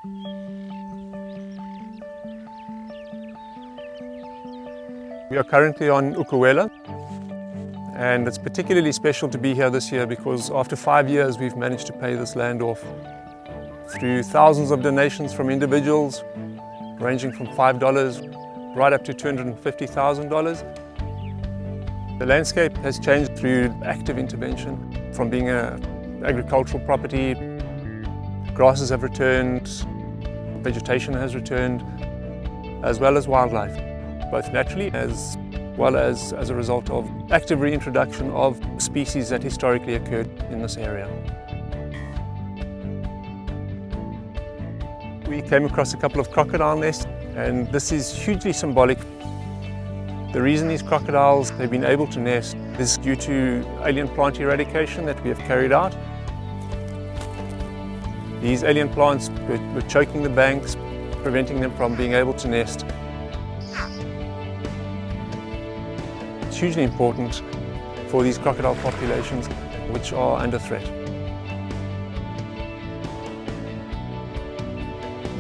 We are currently on Ukuwela, and it's particularly special to be here this year because after 5 years we've managed to pay this land off through thousands of donations from individuals ranging from $5 right up to $250,000. The landscape has changed through active intervention. From being an agricultural property, grasses have returned, vegetation has returned, as well as wildlife, both naturally as well as a result of active reintroduction of species that historically occurred in this area. We came across a couple of crocodile nests, and this is hugely symbolic. The reason these crocodiles have been able to nest is due to alien plant eradication that we have carried out. These alien plants were choking the banks, preventing them from being able to nest. It's hugely important for these crocodile populations which are under threat.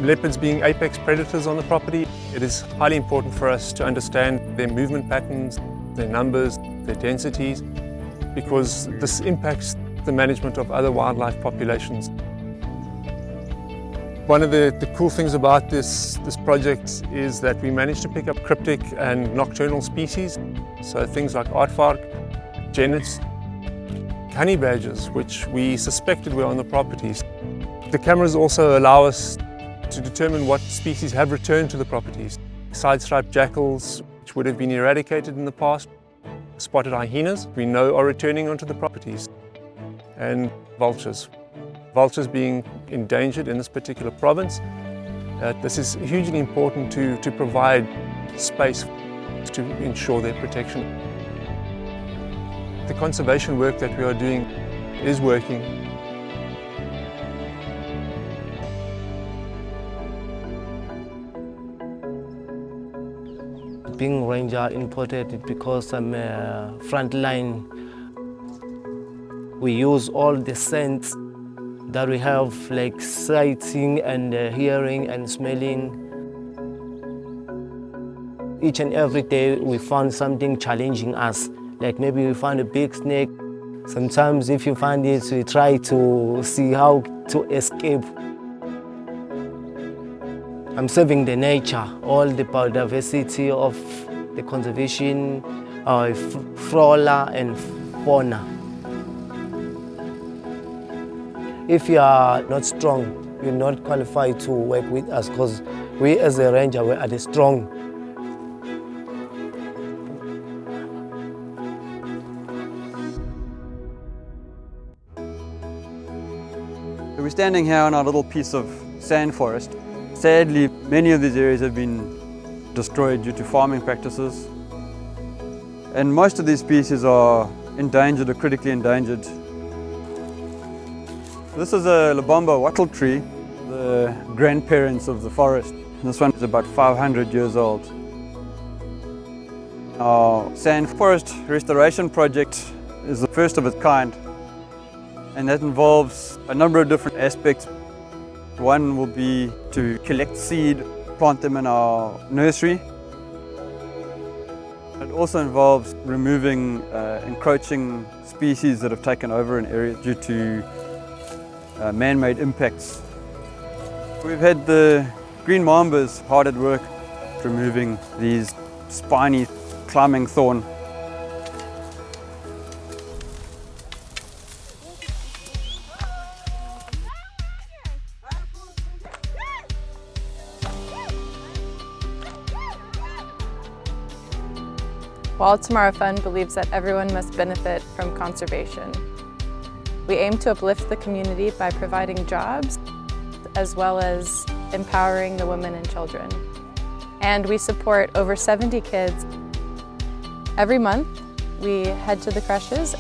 Leopards being apex predators on the property, it is highly important for us to understand their movement patterns, their numbers, their densities, because this impacts the management of other wildlife populations. One of the cool things about this project is that we managed to pick up cryptic and nocturnal species, so things like aardvark, gennets, honey badgers, which we suspected were on the properties. The cameras also allow us to determine what species have returned to the properties. Side-striped jackals, which would have been eradicated in the past, spotted hyenas, we know are returning onto the properties, and vultures. Vultures being endangered in this particular province. This is hugely important to provide space to ensure their protection. The conservation work that we are doing is working. Being ranger important because I'm a frontline. We use all the scents that we have, like sighting and hearing and smelling. Each and every day we found something challenging us. Like maybe we found a big snake. Sometimes if you find it, we try to see how to escape. I'm serving the nature, all the biodiversity of the conservation, flora and fauna. If you are not strong, you're not qualified to work with us because we as a ranger, we are the strong. We're standing here on our little piece of sand forest. Sadly, many of these areas have been destroyed due to farming practices. And most of these species are endangered or critically endangered. This is a Lebombo wattle tree, the grandparents of the forest. This one is about 500 years old. Our sand forest restoration project is the first of its kind, and that involves a number of different aspects. One will be to collect seed, plant them in our nursery. It also involves removing encroaching species that have taken over an area due to man-made impacts. We've had the green mambas hard at work removing these spiny climbing thorn. Wild Tomorrow Fund believes that everyone must benefit from conservation. We aim to uplift the community by providing jobs, as well as empowering the women and children. And we support over 70 kids. Every month, we head to the creches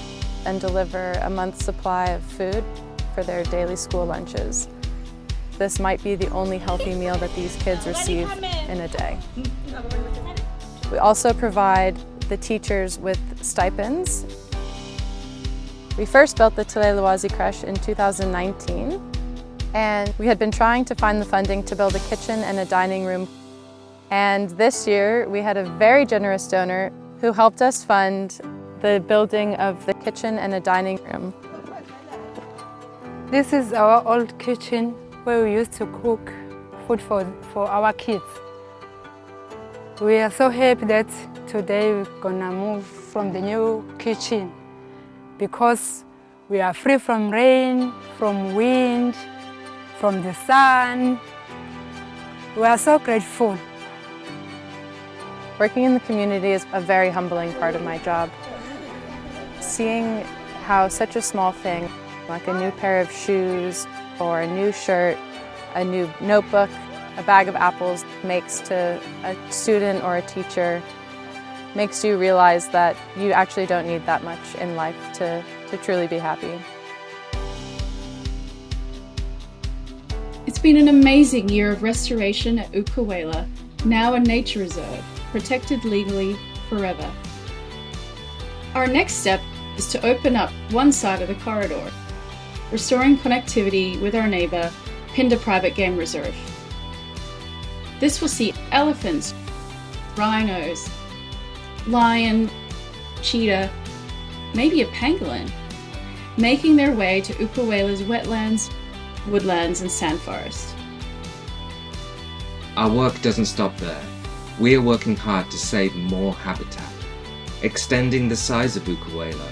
and deliver a month's supply of food for their daily school lunches. This might be the only healthy meal that these kids receive in a day. We also provide the teachers with stipends. We first built the Tulelawazi creche in 2019, And we had been trying to find the funding to build a kitchen and a dining room. And this year we had a very generous donor who helped us fund the building of the kitchen and a dining room. This is our old kitchen where we used to cook food for our kids. We are so happy that today we're gonna move from the new kitchen because we are free from rain, from wind, from the sun. We are so grateful. Working in the community is a very humbling part of my job. Seeing how such a small thing, like a new pair of shoes or a new shirt, a new notebook, a bag of apples, makes to a student or a teacher, makes you realize that you actually don't need that much in life to truly be happy. It's been an amazing year of restoration at Ecological, now a nature reserve, protected legally forever. Our next step is to open up one side of the corridor, restoring connectivity with our neighbour, Pinda Private Game Reserve. This will see elephants, rhinos, lion, cheetah, maybe a pangolin, making their way to Ukulele's wetlands, woodlands and sand forest. Our work doesn't stop there. We are working hard to save more habitat, extending the size of Ecological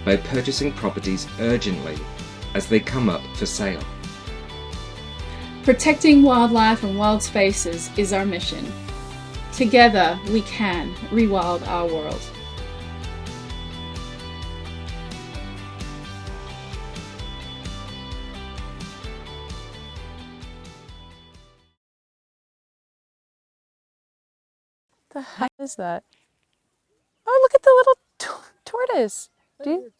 by purchasing properties urgently as they come up for sale. Protecting wildlife and wild spaces is our mission. Together we can rewild our world. The heck is that? Oh, look at the little tortoise. Do you,